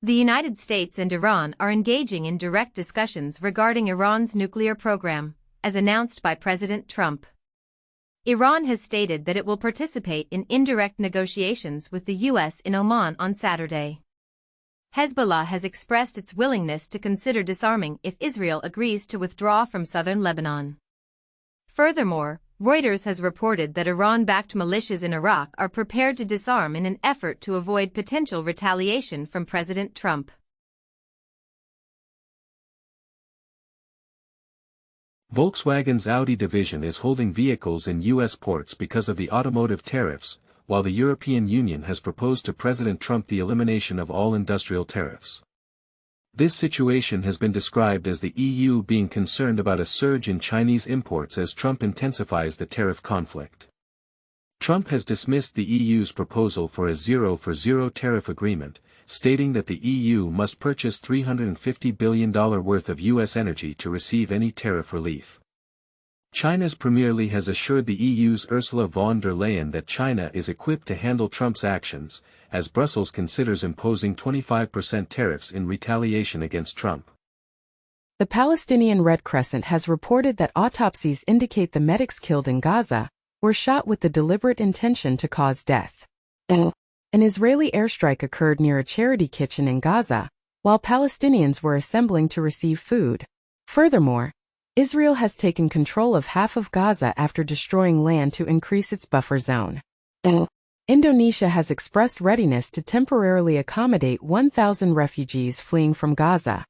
The United States and Iran are engaging in direct discussions regarding Iran's nuclear program, as announced by President Trump. Iran has stated that it will participate in indirect negotiations with the U.S. in Oman on Saturday. Hezbollah has expressed its willingness to consider disarming if Israel agrees to withdraw from southern Lebanon. Furthermore, Reuters has reported that Iran-backed militias in Iraq are prepared to disarm in an effort to avoid potential retaliation from President Trump. Volkswagen's Audi division is holding vehicles in U.S. ports because of the automotive tariffs, while the European Union has proposed to President Trump the elimination of all industrial tariffs. This situation has been described as the EU being concerned about a surge in Chinese imports as Trump intensifies the tariff conflict. Trump has dismissed the EU's proposal for a zero-for-zero tariff agreement, stating that the EU must purchase $350 billion worth of U.S. energy to receive any tariff relief. China's Premier Li has assured the EU's Ursula von der Leyen that China is equipped to handle Trump's actions, as Brussels considers imposing 25% tariffs in retaliation against Trump. The Palestinian Red Crescent has reported that autopsies indicate the medics killed in Gaza were shot with the deliberate intention to cause death. An Israeli airstrike occurred near a charity kitchen in Gaza, while Palestinians were assembling to receive food. Furthermore, Israel has taken control of half of Gaza after destroying land to increase its buffer zone. Indonesia has expressed readiness to temporarily accommodate 1,000 refugees fleeing from Gaza.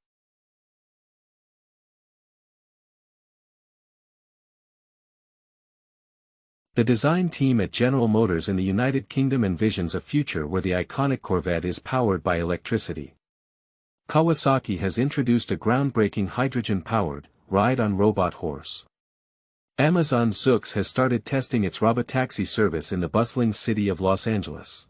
The design team at General Motors in the United Kingdom envisions a future where the iconic Corvette is powered by electricity. Kawasaki has introduced a groundbreaking hydrogen-powered, ride-on-robot horse. Amazon Zoox has started testing its robotaxi service in the bustling city of Los Angeles.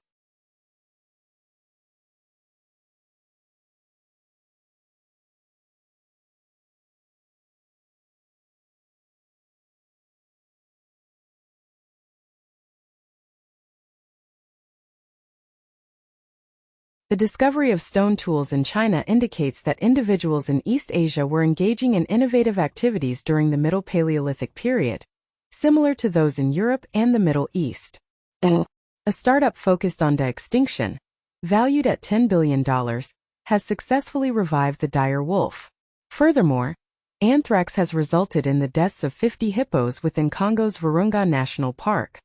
The discovery of stone tools in China indicates that individuals in East Asia were engaging in innovative activities during the Middle Paleolithic period, similar to those in Europe and the Middle East. A startup focused on de-extinction, valued at $10 billion, has successfully revived the dire wolf. Furthermore, anthrax has resulted in the deaths of 50 hippos within Congo's Virunga National Park.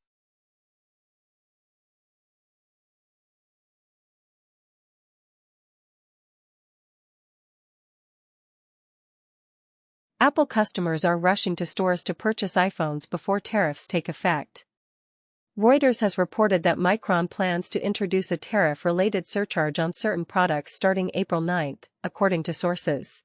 Apple customers are rushing to stores to purchase iPhones before tariffs take effect. Reuters has reported that Micron plans to introduce a tariff-related surcharge on certain products starting April 9, according to sources.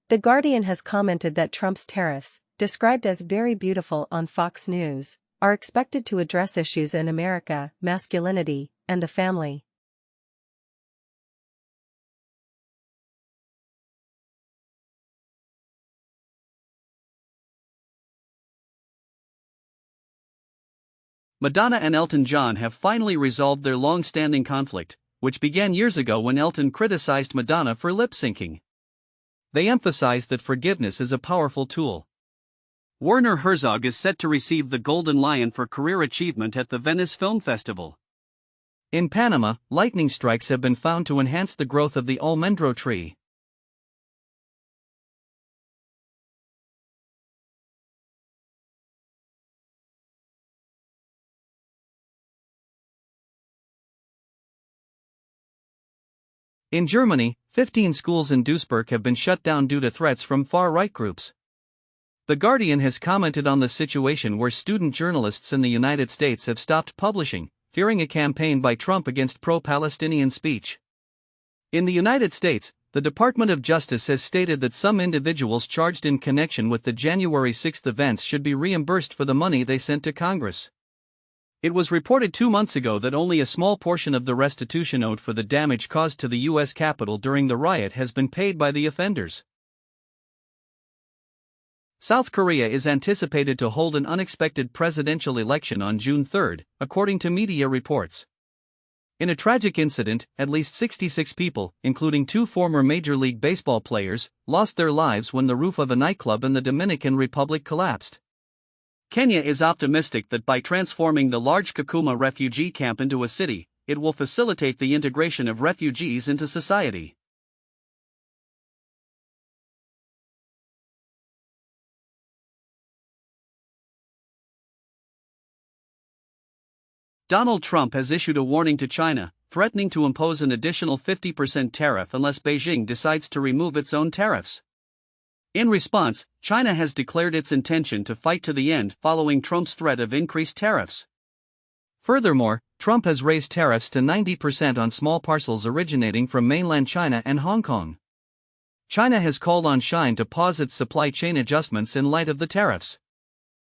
The Guardian has commented that Trump's tariffs, described as very beautiful on Fox News, are expected to address issues in America, masculinity, and the family. Madonna and Elton John have finally resolved their long-standing conflict, which began years ago when Elton criticized Madonna for lip-syncing. They emphasized that forgiveness is a powerful tool. Werner Herzog is set to receive the Golden Lion for career achievement at the Venice Film Festival. In Panama, lightning strikes have been found to enhance the growth of the almendro tree. In Germany, 15 schools in Duisburg have been shut down due to threats from far-right groups. The Guardian has commented on the situation where student journalists in the United States have stopped publishing, fearing a campaign by Trump against pro-Palestinian speech. In the United States, the Department of Justice has stated that some individuals charged in connection with the January 6 events should be reimbursed for the money they sent to Congress. It was reported 2 months ago that only a small portion of the restitution owed for the damage caused to the U.S. Capitol during the riot has been paid by the offenders. South Korea is anticipated to hold an unexpected presidential election on June 3, according to media reports. In a tragic incident, at least 66 people, including 2 former Major League Baseball players, lost their lives when the roof of a nightclub in the Dominican Republic collapsed. Kenya is optimistic that by transforming the large Kakuma refugee camp into a city, it will facilitate the integration of refugees into society. Donald Trump has issued a warning to China, threatening to impose an additional 50% tariff unless Beijing decides to remove its own tariffs. In response, China has declared its intention to fight to the end following Trump's threat of increased tariffs. Furthermore, Trump has raised tariffs to 90% on small parcels originating from mainland China and Hong Kong. China has called on Shein to pause its supply chain adjustments in light of the tariffs.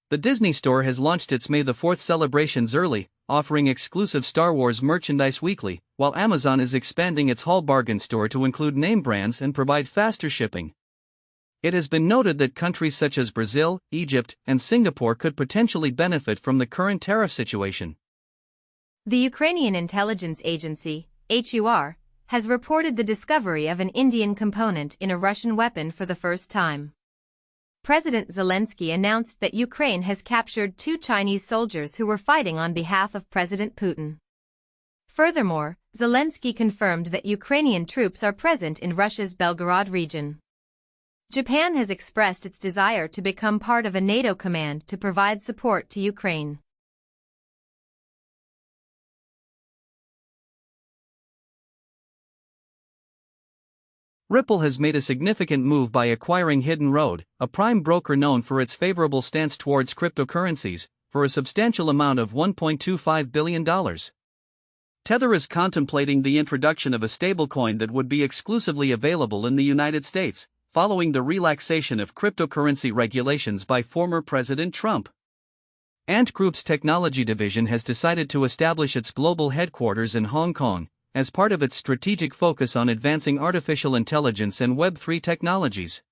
The Disney Store has launched its May the 4th celebrations early, offering exclusive Star Wars merchandise weekly, while Amazon is expanding its Hall Bargain store to include name brands and provide faster shipping. It has been noted that countries such as Brazil, Egypt, and Singapore could potentially benefit from the current tariff situation. The Ukrainian intelligence agency, HUR, has reported the discovery of an Indian component in a Russian weapon for the first time. President Zelensky announced that Ukraine has captured 2 Chinese soldiers who were fighting on behalf of President Putin. Furthermore, Zelensky confirmed that Ukrainian troops are present in Russia's Belgorod region. Japan has expressed its desire to become part of a NATO command to provide support to Ukraine. Ripple has made a significant move by acquiring Hidden Road, a prime broker known for its favorable stance towards cryptocurrencies, for a substantial amount of $1.25 billion. Tether is contemplating the introduction of a stablecoin that would be exclusively available in the United States, following the relaxation of cryptocurrency regulations by former President Trump. Ant Group's technology division has decided to establish its global headquarters in Hong Kong, as part of its strategic focus on advancing artificial intelligence and Web3 technologies.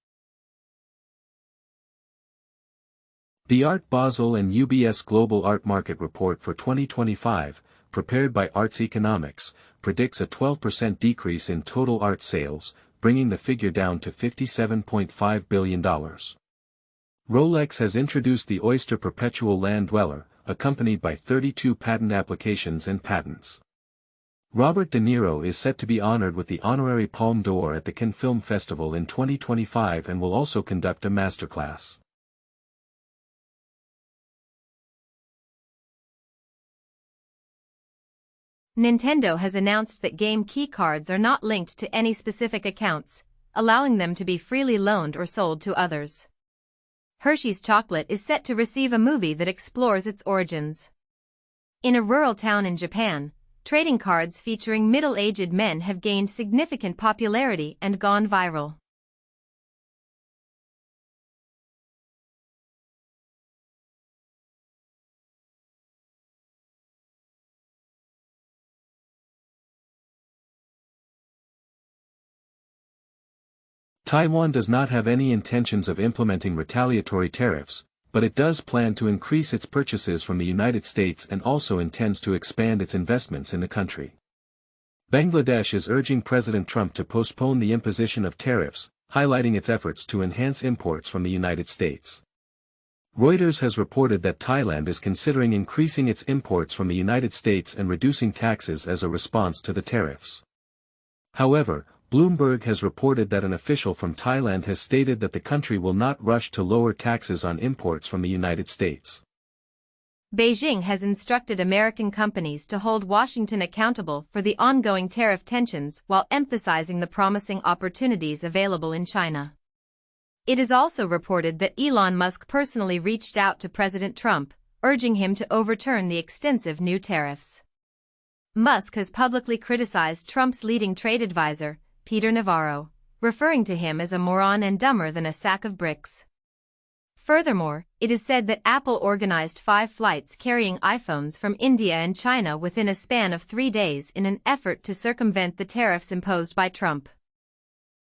The Art Basel and UBS Global Art Market Report for 2025, prepared by Arts Economics, predicts a 12% decrease in total art sales, bringing the figure down to $57.5 billion. Rolex has introduced the Oyster Perpetual Land Dweller, accompanied by 32 patent applications and patents. Robert De Niro is set to be honored with the honorary Palme d'Or at the Cannes Film Festival in 2025 and will also conduct a masterclass. Nintendo has announced that game keycards are not linked to any specific accounts, allowing them to be freely loaned or sold to others. Hershey's Chocolate is set to receive a movie that explores its origins. In a rural town in Japan, trading cards featuring middle-aged men have gained significant popularity and gone viral. Taiwan does not have any intentions of implementing retaliatory tariffs, but it does plan to increase its purchases from the United States and also intends to expand its investments in the country. Bangladesh is urging President Trump to postpone the imposition of tariffs, highlighting its efforts to enhance imports from the United States. Reuters has reported that Thailand is considering increasing its imports from the United States and reducing taxes as a response to the tariffs. However, Bloomberg has reported that an official from Thailand has stated that the country will not rush to lower taxes on imports from the United States. Beijing has instructed American companies to hold Washington accountable for the ongoing tariff tensions while emphasizing the promising opportunities available in China. It is also reported that Elon Musk personally reached out to President Trump, urging him to overturn the extensive new tariffs. Musk has publicly criticized Trump's leading trade advisor, Peter Navarro, referring to him as a moron and dumber than a sack of bricks. Furthermore, it is said that Apple organized 5 flights carrying iPhones from India and China within a span of 3 days in an effort to circumvent the tariffs imposed by Trump.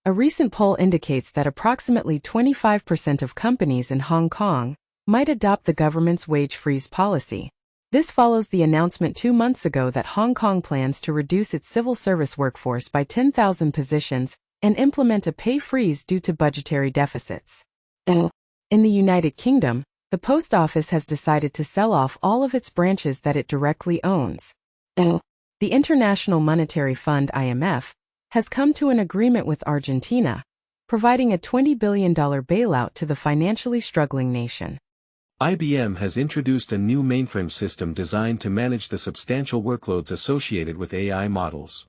A recent poll indicates that approximately 25% of companies in Hong Kong might adopt the government's wage freeze policy. This follows the announcement 2 months ago that Hong Kong plans to reduce its civil service workforce by 10,000 positions and implement a pay freeze due to budgetary deficits. In the United Kingdom, the Post Office has decided to sell off all of its branches that it directly owns. The International Monetary Fund (IMF) has come to an agreement with Argentina, providing a $20 billion bailout to the financially struggling nation. IBM has introduced a new mainframe system designed to manage the substantial workloads associated with AI models.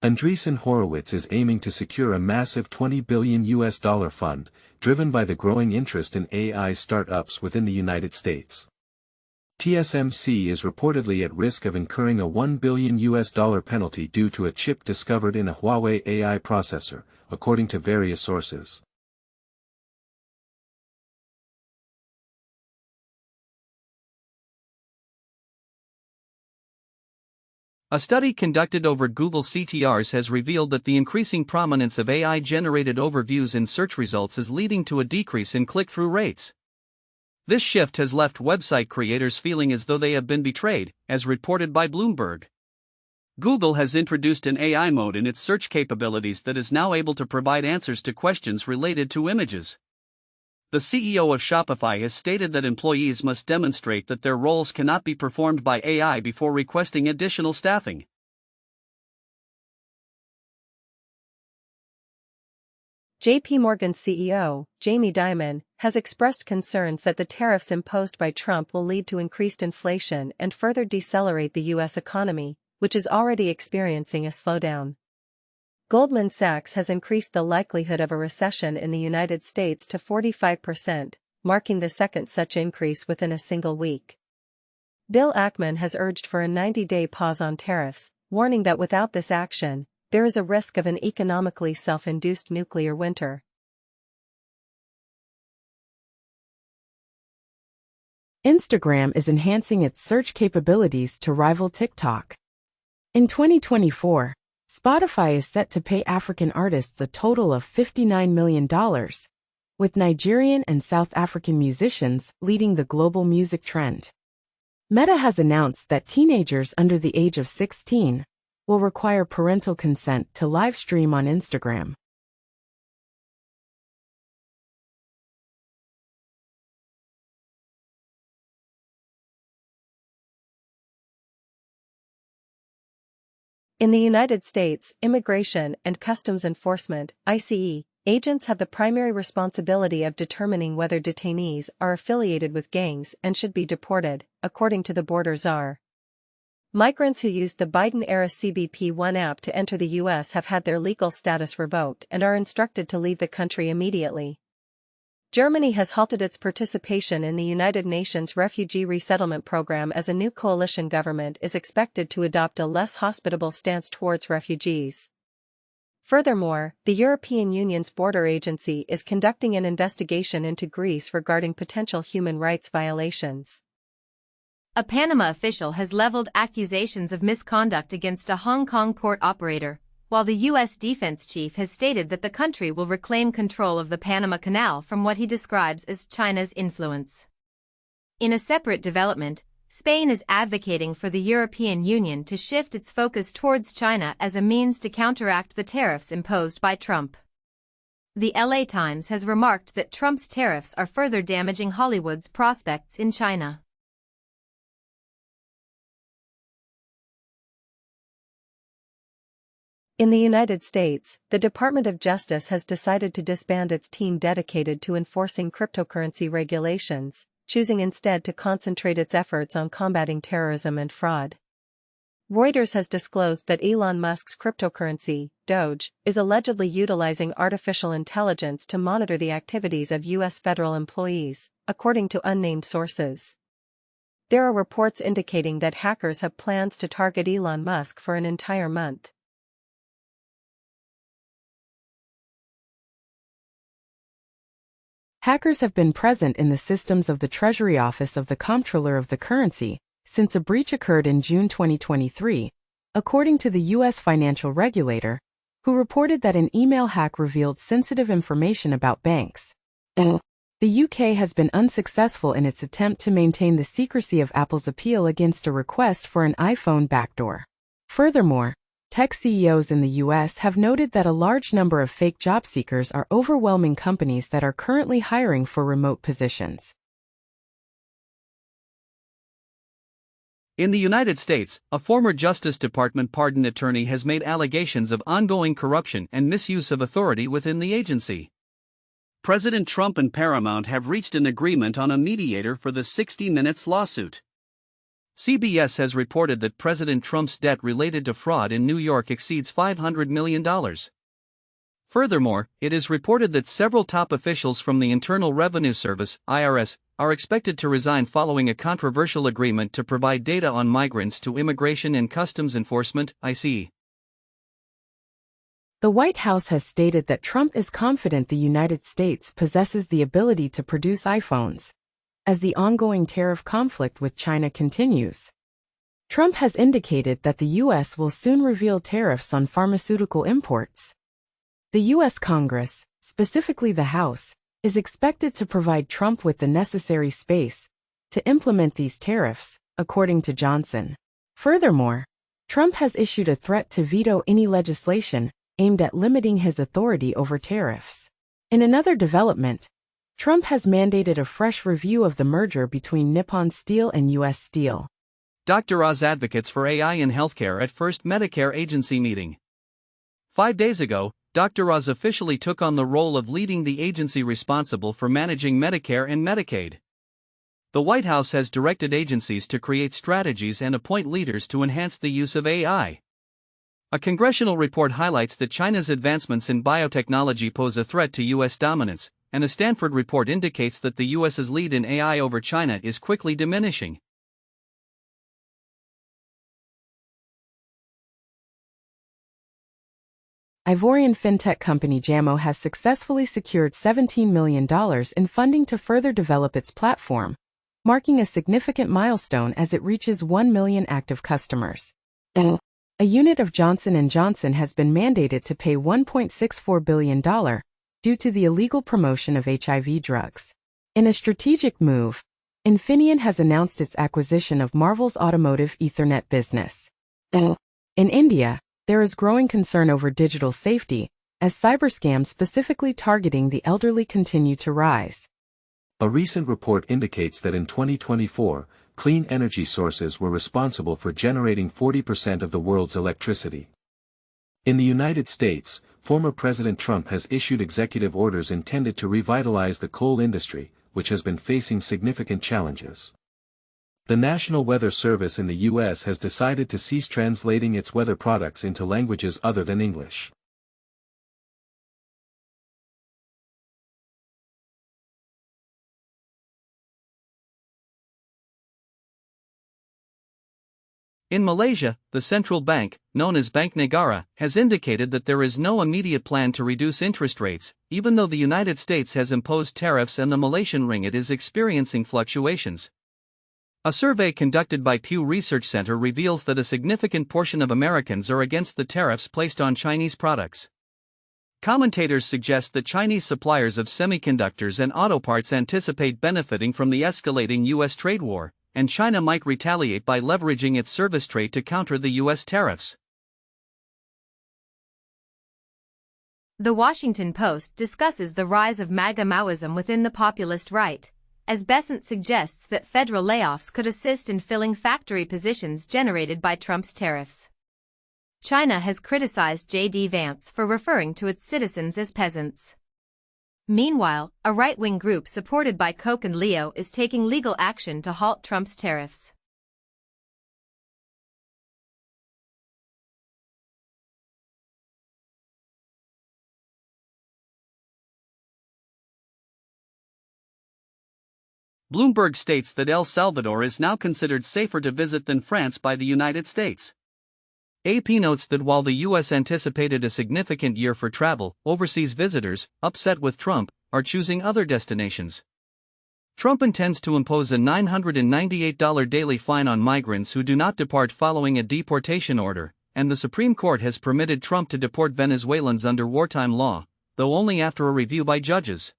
Andreessen Horowitz is aiming to secure a massive $20 billion fund, driven by the growing interest in AI startups within the United States. TSMC is reportedly at risk of incurring a $1 billion penalty due to a chip discovered in a Huawei AI processor, according to various sources. A study conducted over Google CTRs has revealed that the increasing prominence of AI-generated overviews in search results is leading to a decrease in click-through rates. This shift has left website creators feeling as though they have been betrayed, as reported by Bloomberg. Google has introduced an AI mode in its search capabilities that is now able to provide answers to questions related to images. The CEO of Shopify has stated that employees must demonstrate that their roles cannot be performed by AI before requesting additional staffing. JP Morgan CEO, Jamie Dimon, has expressed concerns that the tariffs imposed by Trump will lead to increased inflation and further decelerate the U.S. economy, which is already experiencing a slowdown. Goldman Sachs has increased the likelihood of a recession in the United States to 45%, marking the second such increase within a single week. Bill Ackman has urged for a 90-day pause on tariffs, warning that without this action, there is a risk of an economically self-induced nuclear winter. Instagram is enhancing its search capabilities to rival TikTok. In 2024, Spotify is set to pay African artists a total of $59 million, with Nigerian and South African musicians leading the global music trend. Meta has announced that teenagers under the age of 16 will require parental consent to live stream on Instagram. In the United States, Immigration and Customs Enforcement (ICE) agents have the primary responsibility of determining whether detainees are affiliated with gangs and should be deported, according to the border czar. Migrants who used the Biden-era CBP One app to enter the U.S. have had their legal status revoked and are instructed to leave the country immediately. Germany has halted its participation in the United Nations Refugee Resettlement Program as a new coalition government is expected to adopt a less hospitable stance towards refugees. Furthermore, the European Union's border agency is conducting an investigation into Greece regarding potential human rights violations. A Panama official has leveled accusations of misconduct against a Hong Kong port operator, while the U.S. defense chief has stated that the country will reclaim control of the Panama Canal from what he describes as China's influence. In a separate development, Spain is advocating for the European Union to shift its focus towards China as a means to counteract the tariffs imposed by Trump. The LA Times has remarked that Trump's tariffs are further damaging Hollywood's prospects in China. In the United States, the Department of Justice has decided to disband its team dedicated to enforcing cryptocurrency regulations, choosing instead to concentrate its efforts on combating terrorism and fraud. Reuters has disclosed that Elon Musk's cryptocurrency, Doge, is allegedly utilizing artificial intelligence to monitor the activities of U.S. federal employees, according to unnamed sources. There are reports indicating that hackers have plans to target Elon Musk for an entire month. Hackers have been present in the systems of the Treasury Office of the Comptroller of the Currency since a breach occurred in June 2023, according to the U.S. financial regulator, who reported that an email hack revealed sensitive information about banks. The UK has been unsuccessful in its attempt to maintain the secrecy of Apple's appeal against a request for an iPhone backdoor. Furthermore, tech CEOs in the US have noted that a large number of fake job seekers are overwhelming companies that are currently hiring for remote positions. In the United States, a former Justice Department pardon attorney has made allegations of ongoing corruption and misuse of authority within the agency. President Trump and Paramount have reached an agreement on a mediator for the 60 Minutes lawsuit. CBS has reported that President Trump's debt related to fraud in New York exceeds $500 million. Furthermore, it is reported that several top officials from the Internal Revenue Service, IRS, are expected to resign following a controversial agreement to provide data on migrants to Immigration and Customs Enforcement, ICE. The White House has stated that Trump is confident the United States possesses the ability to produce iPhones, as the ongoing tariff conflict with China continues. Trump has indicated that the U.S. will soon reveal tariffs on pharmaceutical imports. The U.S. Congress, specifically the House, is expected to provide Trump with the necessary space to implement these tariffs, according to Johnson. Furthermore, Trump has issued a threat to veto any legislation aimed at limiting his authority over tariffs. In another development, Trump has mandated a fresh review of the merger between Nippon Steel and U.S. Steel. Dr. Oz advocates for AI in healthcare at first Medicare agency meeting. 5 days ago, Dr. Oz officially took on the role of leading the agency responsible for managing Medicare and Medicaid. The White House has directed agencies to create strategies and appoint leaders to enhance the use of AI. A congressional report highlights that China's advancements in biotechnology pose a threat to U.S. dominance, and a Stanford report indicates that the U.S.'s lead in AI over China is quickly diminishing. Ivorian fintech company Jamo has successfully secured $17 million in funding to further develop its platform, marking a significant milestone as it reaches 1 million active customers. A unit of Johnson & Johnson has been mandated to pay $1.64 billion due to the illegal promotion of HIV drugs. In a strategic move, Infineon has announced its acquisition of Marvell's automotive Ethernet business. In India, there is growing concern over digital safety, as cyberscams specifically targeting the elderly continue to rise. A recent report indicates that in 2024, clean energy sources were responsible for generating 40% of the world's electricity. In the United States, former President Trump has issued executive orders intended to revitalize the coal industry, which has been facing significant challenges. The National Weather Service in the U.S. has decided to cease translating its weather products into languages other than English. In Malaysia, the central bank, known as Bank Negara, has indicated that there is no immediate plan to reduce interest rates, even though the United States has imposed tariffs and the Malaysian ringgit is experiencing fluctuations. A survey conducted by Pew Research Center reveals that a significant portion of Americans are against the tariffs placed on Chinese products. Commentators suggest that Chinese suppliers of semiconductors and auto parts anticipate benefiting from the escalating U.S. trade war, and China might retaliate by leveraging its service trade to counter the U.S. tariffs. The Washington Post discusses the rise of MAGA Maoism within the populist right, as Besant suggests that federal layoffs could assist in filling factory positions generated by Trump's tariffs. China has criticized J.D. Vance for referring to its citizens as peasants. Meanwhile, a right-wing group supported by Koch and Leo is taking legal action to halt Trump's tariffs. Bloomberg states that El Salvador is now considered safer to visit than France by the United States. AP notes that while the U.S. anticipated a significant year for travel, overseas visitors, upset with Trump, are choosing other destinations. Trump intends to impose a $998 daily fine on migrants who do not depart following a deportation order, and the Supreme Court has permitted Trump to deport Venezuelans under wartime law, though only after a review by judges.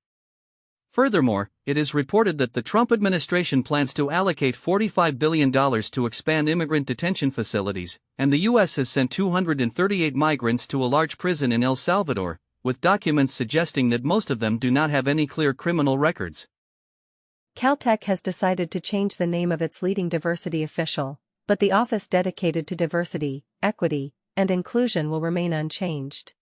Furthermore, it is reported that the Trump administration plans to allocate $45 billion to expand immigrant detention facilities, and the U.S. has sent 238 migrants to a large prison in El Salvador, with documents suggesting that most of them do not have any clear criminal records. Caltech has decided to change the name of its leading diversity official, but the office dedicated to diversity, equity, and inclusion will remain unchanged.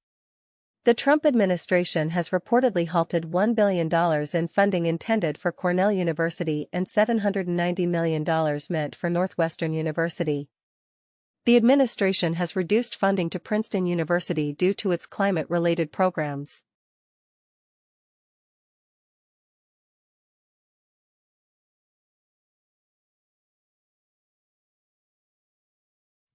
The Trump administration has reportedly halted $1 billion in funding intended for Cornell University and $790 million meant for Northwestern University. The administration has reduced funding to Princeton University due to its climate-related programs.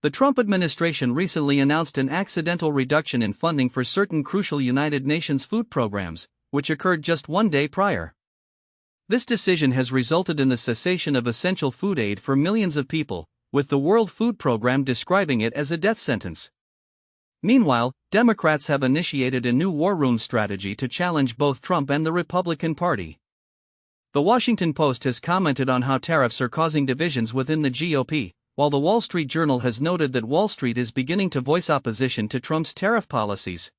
The Trump administration recently announced an accidental reduction in funding for certain crucial United Nations food programs, which occurred just one day prior. This decision has resulted in the cessation of essential food aid for millions of people, with the World Food Program describing it as a death sentence. Meanwhile, Democrats have initiated a new war room strategy to challenge both Trump and the Republican Party. The Washington Post has commented on how tariffs are causing divisions within the GOP, while the Wall Street Journal has noted that Wall Street is beginning to voice opposition to Trump's tariff policies.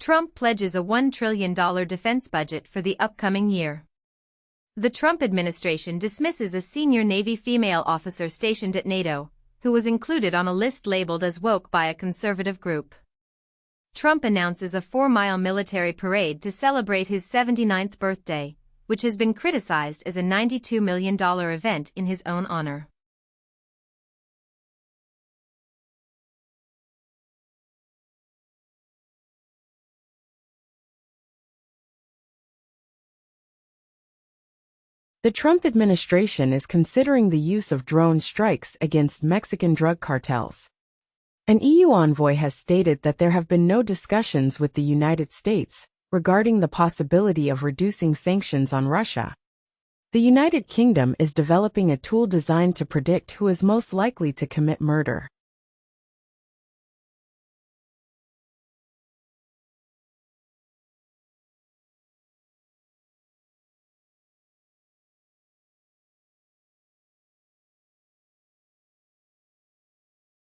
Trump pledges a $1 trillion defense budget for the upcoming year. The Trump administration dismisses a senior Navy female officer stationed at NATO, who was included on a list labeled as woke by a conservative group. Trump announces a 4-mile military parade to celebrate his 79th birthday, which has been criticized as a $92 million event in his own honor. The Trump administration is considering the use of drone strikes against Mexican drug cartels. An EU envoy has stated that there have been no discussions with the United States regarding the possibility of reducing sanctions on Russia. The United Kingdom is developing a tool designed to predict who is most likely to commit murder.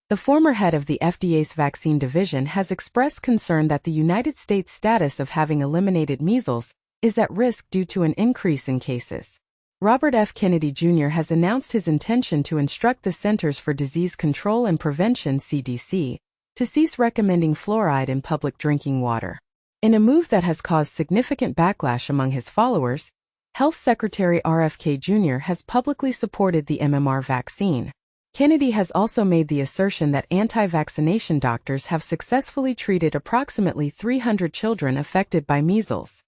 The former head of the FDA's vaccine division has expressed concern that the United States' status of having eliminated measles is at risk due to an increase in cases. Robert F. Kennedy Jr. has announced his intention to instruct the Centers for Disease Control and Prevention (CDC) to cease recommending fluoride in public drinking water. In a move that has caused significant backlash among his followers, Health Secretary RFK Jr. has publicly supported the MMR vaccine. Kennedy has also made the assertion that anti-vaccination doctors have successfully treated approximately 300 children affected by measles.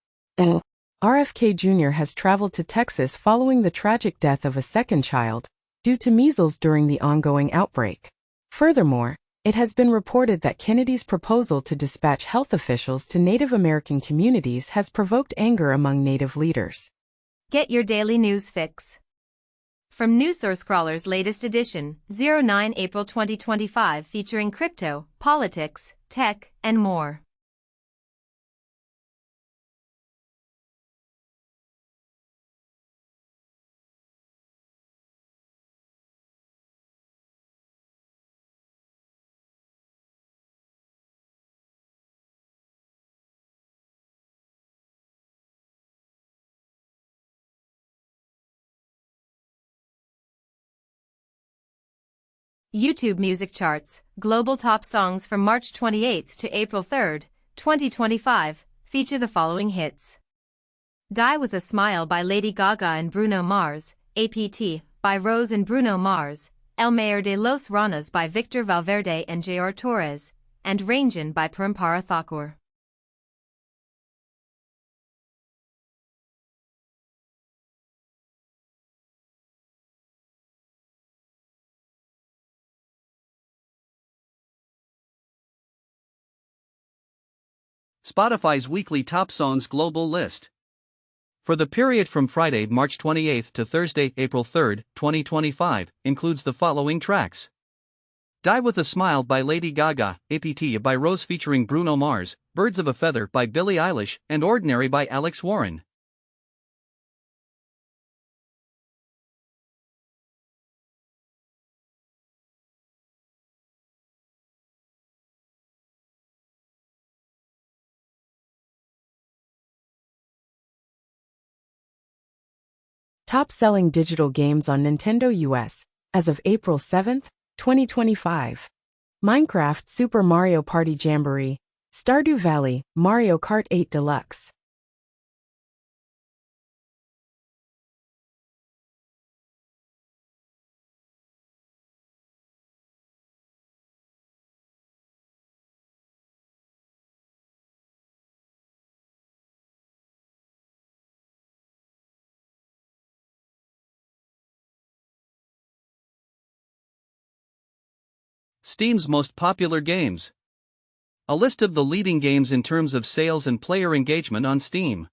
RFK Jr. has traveled to Texas following the tragic death of a second child due to measles during the ongoing outbreak. Furthermore, it has been reported that Kennedy's proposal to dispatch health officials to Native American communities has provoked anger among Native leaders. Get your daily news fix from NewsSourceCrawler's latest edition, 09 April 2025, featuring crypto, politics, tech, and more. YouTube Music Charts, Global Top Songs from March 28 to April 3, 2025, feature the following hits. Die with a Smile by Lady Gaga and Bruno Mars, APT, by Rose and Bruno Mars, El Mayor de los Ranas by Victor Valverde and J.R. Torres, and Ranjan by Parampara Thakur. Spotify's weekly top songs global list. For the period from Friday, March 28 to Thursday, April 3, 2025, includes the following tracks. Die with a Smile by Lady Gaga, APT by Rose featuring Bruno Mars, Birds of a Feather by Billie Eilish, and Ordinary by Alex Warren. Top-selling digital games on Nintendo US, as of April 7, 2025. Minecraft Super Mario Party Jamboree, Stardew Valley, Mario Kart 8 Deluxe. Steam's most popular games. A list of the leading games in terms of sales and player engagement on Steam.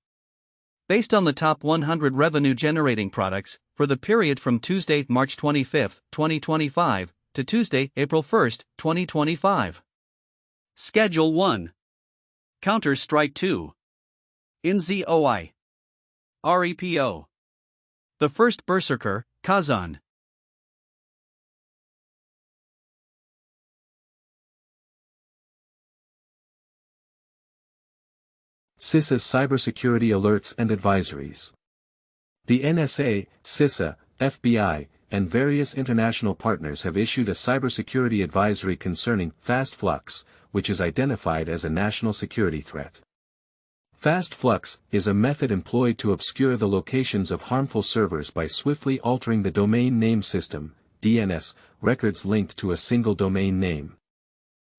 Based on the top 100 revenue-generating products, for the period from Tuesday, March 25, 2025, to Tuesday, April 1, 2025. Schedule 1. Counter-Strike 2. NZOI. REPO. The First Berserker, Kazan. CISA's cybersecurity alerts and advisories. The NSA, CISA, FBI, and various international partners have issued a cybersecurity advisory concerning fast flux, which is identified as a national security threat. Fast flux is a method employed to obscure the locations of harmful servers by swiftly altering the domain name system, DNS, records linked to a single domain name.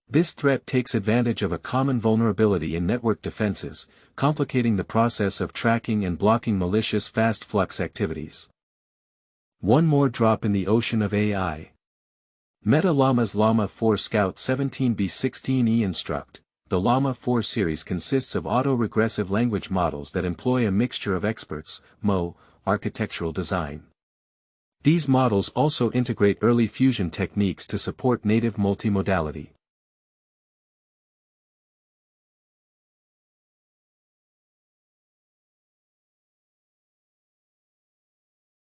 This threat takes advantage of a common vulnerability in network defenses, complicating the process of tracking and blocking malicious fast flux activities. One more drop in the ocean of AI. Meta Llama's Llama 4 Scout 17B16e Instruct. The Llama 4 series consists of auto-regressive language models that employ a mixture of experts, architectural design. These models also integrate early fusion techniques to support native multimodality.